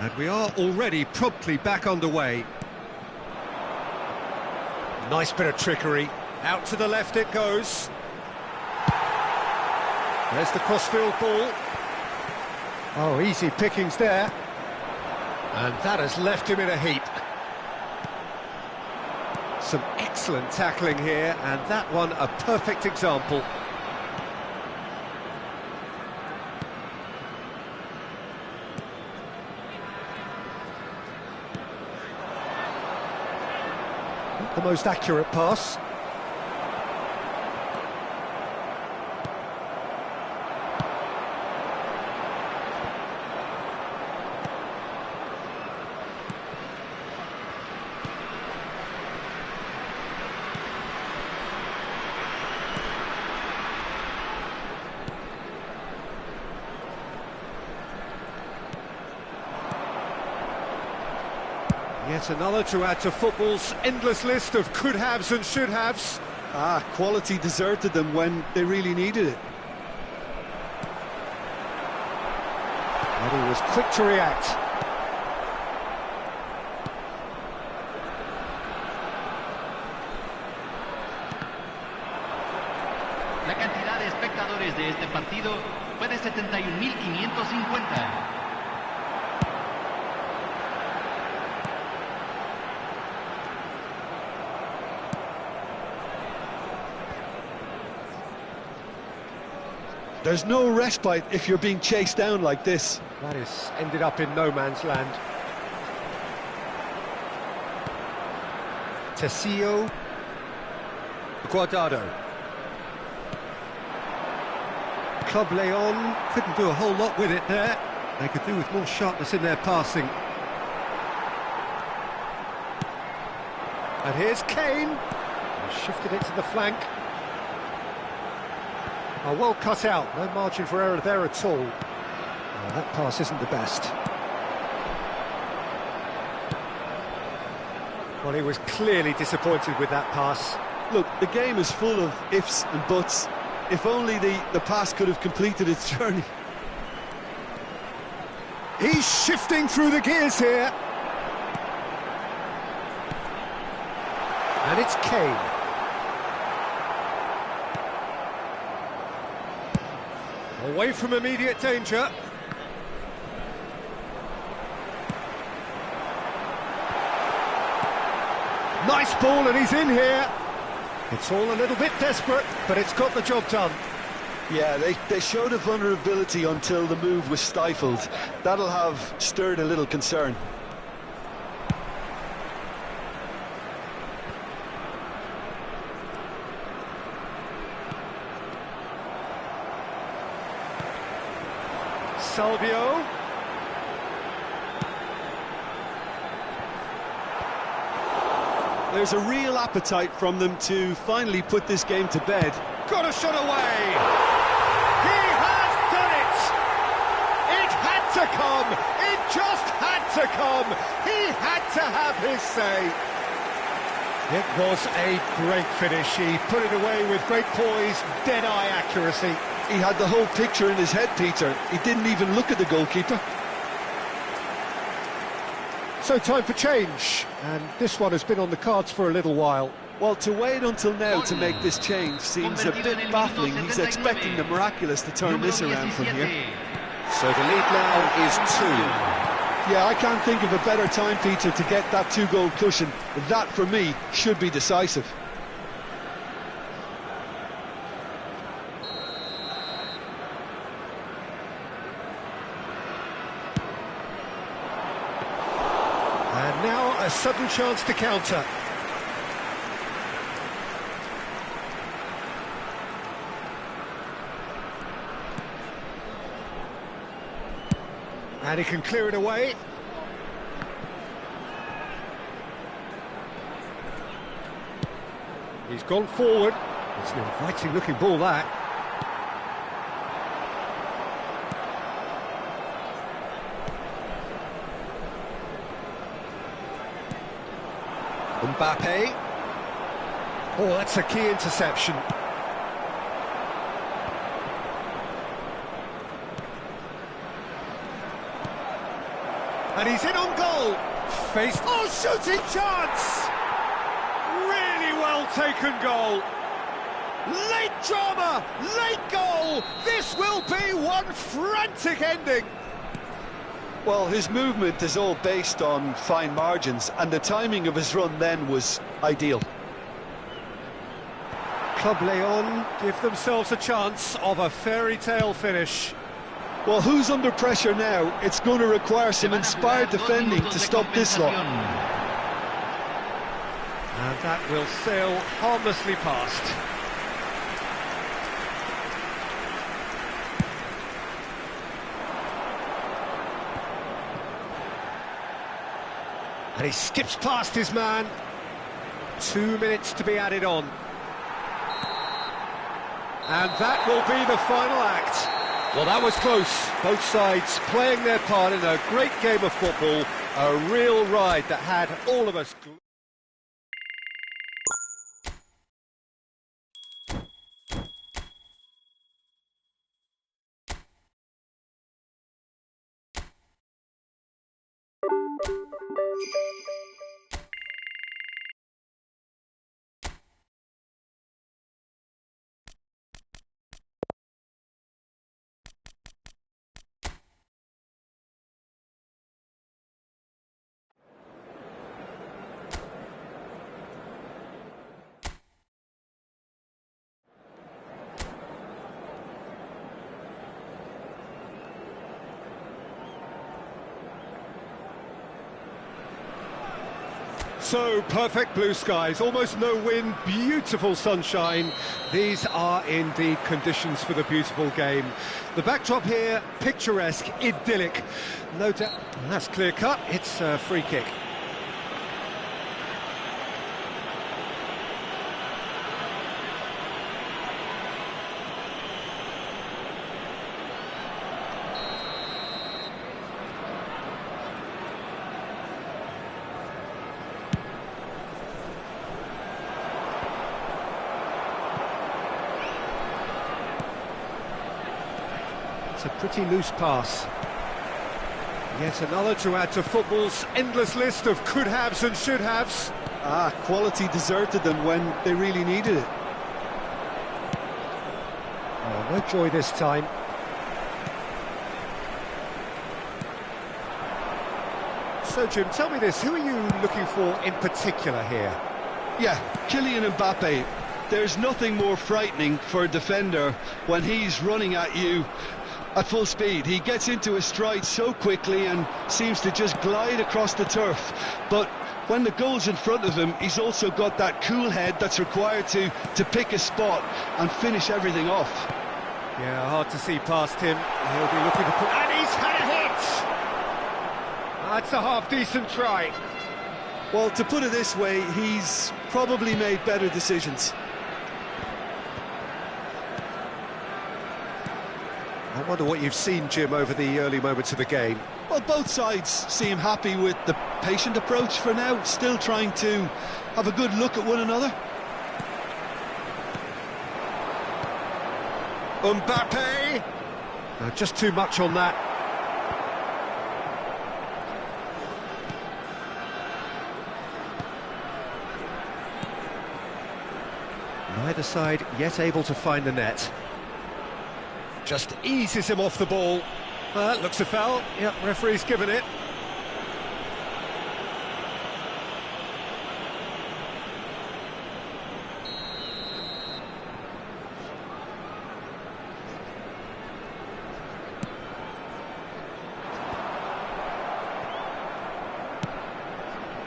And we are already promptly back underway. Nice bit of trickery. Out to the left it goes. There's the crossfield ball. Oh, easy pickings there. And that has left him in a heap. Some excellent tackling here, and that one a perfect example. Not the most accurate pass. Yet another to add to football's endless list of could-haves and should-haves. Quality deserted them when they really needed it. And he was quick to react. La cantidad de espectadores de este partido fue de 71.550. There's no respite if you're being chased down like this. That is ended up in no man's land. Tessio. Guardado. Club Leon couldn't do a whole lot with it there. They could do with more sharpness in their passing. And here's Kane. Shifted it to the flank. Oh, well cut out, no margin for error there at all. Oh, that pass isn't the best. Well, he was clearly disappointed with that pass. Look, the game is full of ifs and buts. If only the pass could have completed its journey. He's shifting through the gears here. And it's Kane. Away from immediate danger. Nice ball, and he's in here. It's all a little bit desperate, but it's got the job done. Yeah, they showed a vulnerability until the move was stifled. That'll have stirred a little concern. Salvio. There's a real appetite from them to finally put this game to bed. Got a shot away. He has done it. It had to come. It just had to come. He had to have his say. It was a great finish. He put it away with great poise, dead-eye accuracy. He had the whole picture in his head, Peter. He didn't even look at the goalkeeper. So time for change, and this one has been on the cards for a little while. Well, to wait until now to make this change seems a bit baffling. He's expecting the miraculous to turn this around from here. So the lead now is 2. Yeah, I can't think of a better time, Peter, to get that 2-goal cushion. That, for me, should be decisive. And now a sudden chance to counter. And he can clear it away. He's gone forward. It's an inviting looking ball, that. Mbappe. Oh, that's a key interception. And he's in on goal. Faced. Oh, shooting chance! Really well taken goal. Late drama, late goal. This will be one frantic ending. Well, his movement is all based on fine margins, and the timing of his run then was ideal. Club Leon give themselves a chance of a fairy tale finish. Well, who's under pressure now? It's going to require some inspired defending to stop this lot. And that will sail harmlessly past. And he skips past his man. 2 minutes to be added on. And that will be the final act. Well, that was close. Both sides playing their part in a great game of football. A real ride that had all of us... So, perfect blue skies, almost no wind, beautiful sunshine. These are indeed conditions for the beautiful game. The backdrop here, picturesque, idyllic. No doubt, that's clear cut, it's a free kick. It's a pretty loose pass. Yet another to add to football's endless list of could-haves and should-haves. Quality deserted them when they really needed it. Oh, no joy this time. So, Jim, tell me this, who are you looking for in particular here? Yeah, Kylian Mbappe. There's nothing more frightening for a defender when he's running at you at full speed. He gets into his stride so quickly and seems to just glide across the turf. But when the goal's in front of him, he's also got that cool head that's required to pick a spot and finish everything off. Yeah, hard to see past him. He'll be looking to put... And he's He's had a hit! That's a half-decent try. Well, to put it this way, he's probably made better decisions. I wonder what you've seen, Jim, over the early moments of the game. Well, both sides seem happy with the patient approach for now, still trying to have a good look at one another. Mbappe! Just too much on that. Neither side yet able to find the net. Just eases him off the ball. That looks a foul. Yep, referee's given it.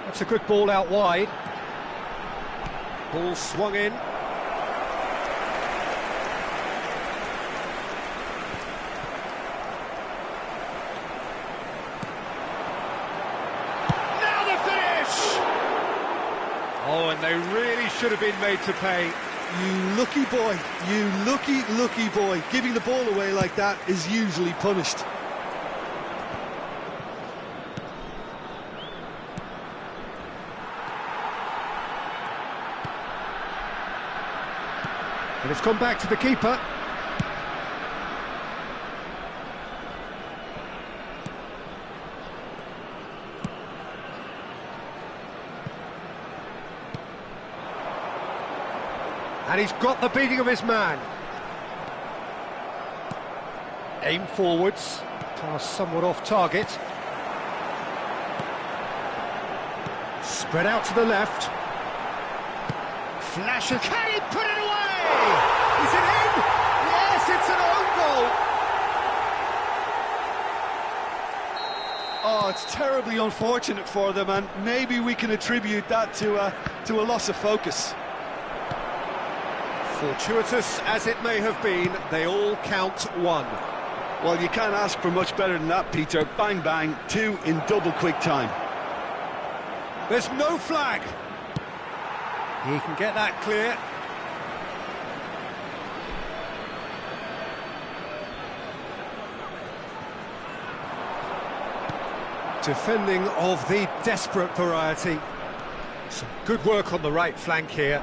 That's a good ball out wide. Ball swung in. Oh, and they really should have been made to pay. You lucky boy, you lucky boy. Giving the ball away like that is usually punished. And it's gone back to the keeper. And he's got the beating of his man. Aim forwards. Pass somewhat off target. Spread out to the left. Flash of... Can he put it away? Is it in? Yes, it's an own goal. Oh, it's terribly unfortunate for them, and maybe we can attribute that to a loss of focus. Fortuitous as it may have been, they all count one. Well, you can't ask for much better than that, Peter. Bang, bang, two in double quick time. There's no flag. He can get that clear. Defending of the desperate variety. Some good work on the right flank here.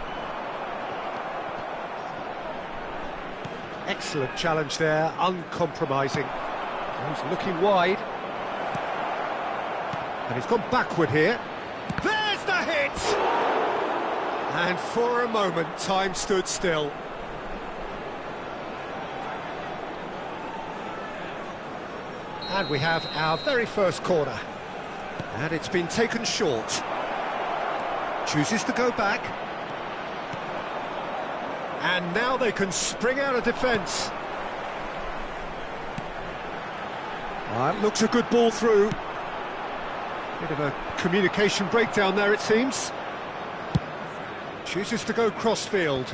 Excellent challenge there, uncompromising. He's looking wide. And he's gone backward here. There's the hit! And for a moment, time stood still. And we have our very first corner. And it's been taken short. Chooses to go back. And now they can spring out of defence. That looks a good ball through. Bit of a communication breakdown there, it seems. Chooses to go cross-field.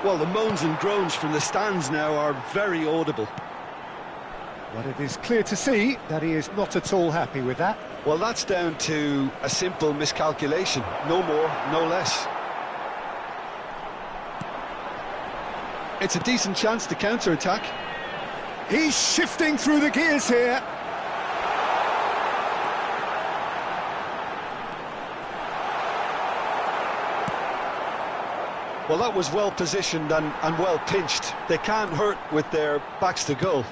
Well, the moans and groans from the stands now are very audible. But it is clear to see that he is not at all happy with that. Well, that's down to a simple miscalculation. No more, no less. It's a decent chance to counter-attack. He's shifting through the gears here. Well, that was well positioned and well pinched. They can't hurt with their backs to goal.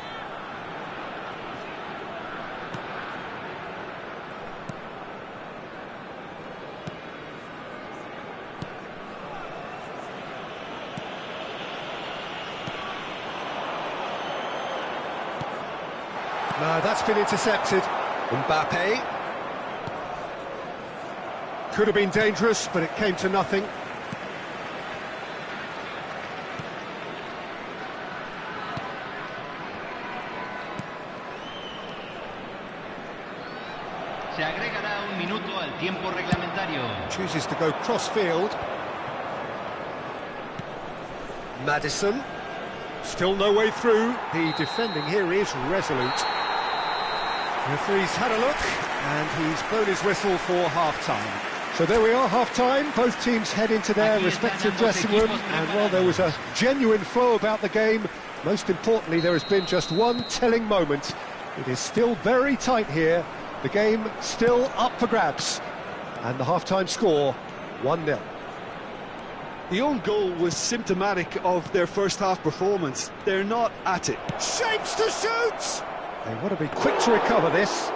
No, that's been intercepted. Mbappe. Could have been dangerous, but it came to nothing. Se agregará un minuto al tiempo reglamentario. Chooses to go cross-field. Madison. Still no way through. The defending here is resolute. The referee's had a look, and he's blown his whistle for half-time. So there we are, half-time. Both teams head into their respective dressing room, and while there was a genuine flow about the game, most importantly, there has been just one telling moment. It is still very tight here. The game still up for grabs, and the half-time score, 1-0. The own goal was symptomatic of their first-half performance. They're not at it. Shapes to shoot! They want to be quick to recover this.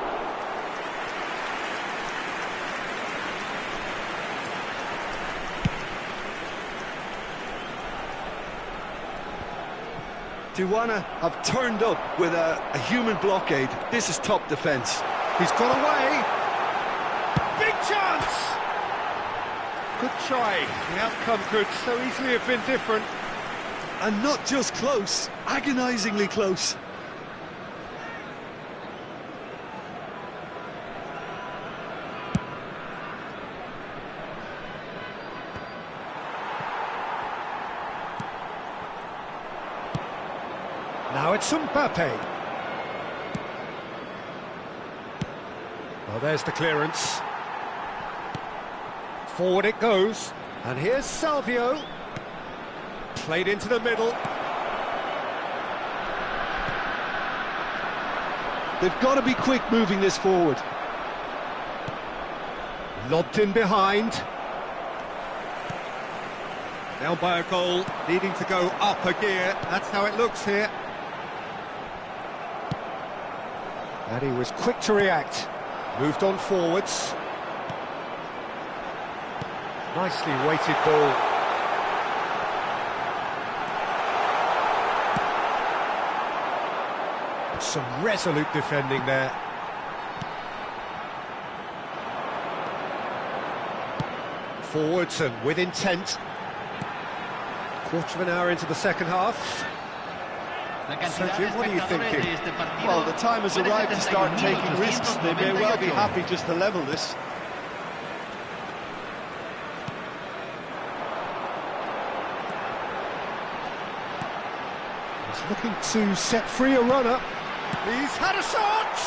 Tijuana have turned up with a human blockade. This is top defence. He's got away. Big chance! Good try. The outcome could so easily have been different. And not just close, agonisingly close. Now it's Mbappe. Well, there's the clearance. Forward it goes. And here's Salvio. Played into the middle. They've got to be quick moving this forward. Lobbed in behind. Down by a goal, needing to go up a gear. That's how it looks here. And he was quick to react. Moved on forwards. Nicely weighted ball. Some resolute defending there. Forwards and with intent. Quarter of an hour into the second half. So, Jim, what are you thinking? Well, the time has arrived to start taking risks. They may well be happy just to level this. He's looking to set free a runner. He's had a shot!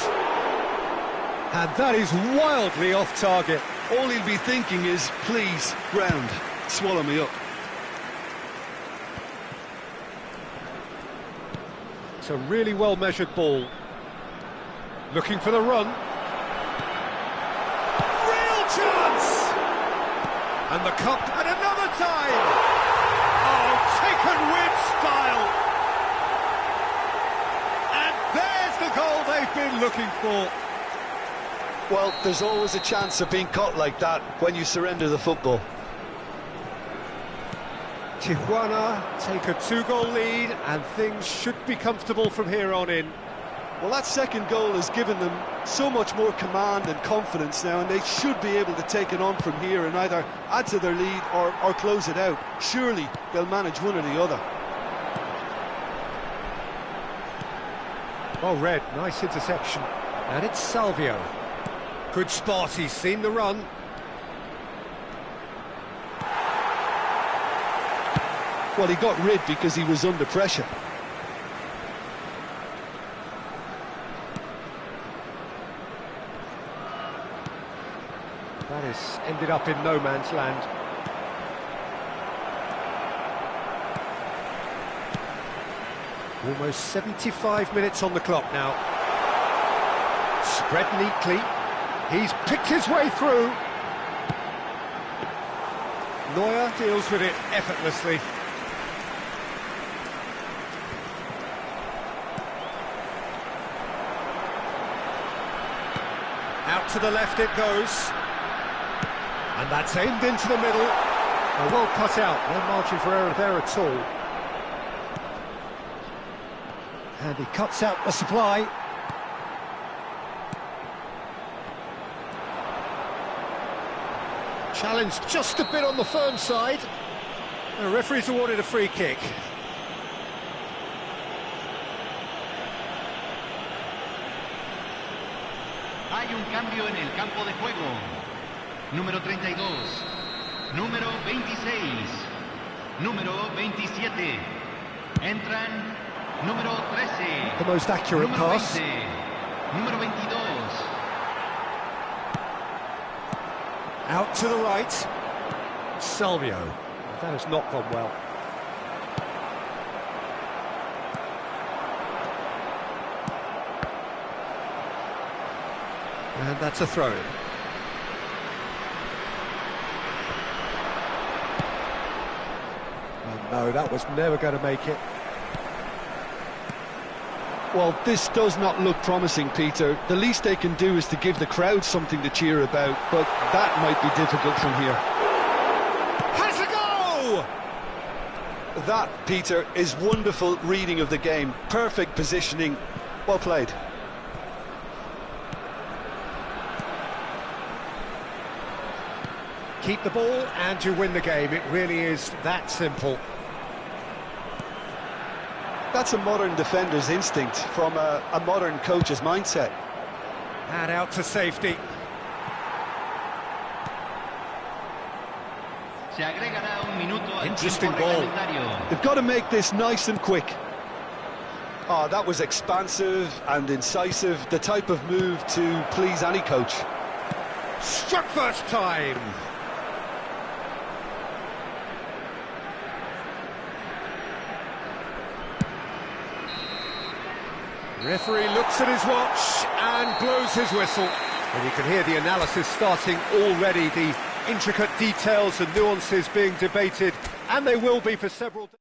And that is wildly off target. All he'll be thinking is, please, ground, swallow me up. It's a really well-measured ball. Looking for the run. Real chance! And the cup, and another time! Oh, taken with style! And there's the goal they've been looking for. Well, there's always a chance of being caught like that when you surrender the football. Tijuana take a two-goal lead, and things should be comfortable from here on in. Well, that second goal has given them so much more command and confidence now, and they should be able to take it on from here and either add to their lead or close it out. Surely they'll manage one or the other. Well read, nice interception. And it's Salvio. Good spot, he's seen the run. Well, he got rid because he was under pressure. That has ended up in no man's land. Almost 75 minutes on the clock now. Spread neatly. He's picked his way through. Neuer deals with it effortlessly. Out to the left it goes. And that's aimed into the middle. Well cut out, no margin for error there at all. And he cuts out the supply. Challenge just a bit on the firm side. The referee's awarded a free kick. Hay un cambio en el campo de juego. Número 32, número 26, número 27. Entran número 13. The most accurate número pass. 20, número 22. Out to the right. Salvio. That has not gone well. And that's a throw. Oh no, that was never going to make it. Well, this does not look promising, Peter. The least they can do is to give the crowd something to cheer about, but that might be difficult from here. Has a go! That, Peter, is wonderful reading of the game. Perfect positioning. Well played. Keep the ball and you win the game. It really is that simple. That's a modern defender's instinct from a modern coach's mindset. And out to safety. Se agregará un minuto al Interesting tiempo ball. reglamentario. They've got to make this nice and quick. Oh, that was expansive and incisive, the type of move to please any coach. Struck first time. Referee looks at his watch and blows his whistle. And you can hear the analysis starting already, the intricate details and nuances being debated, and they will be for several days.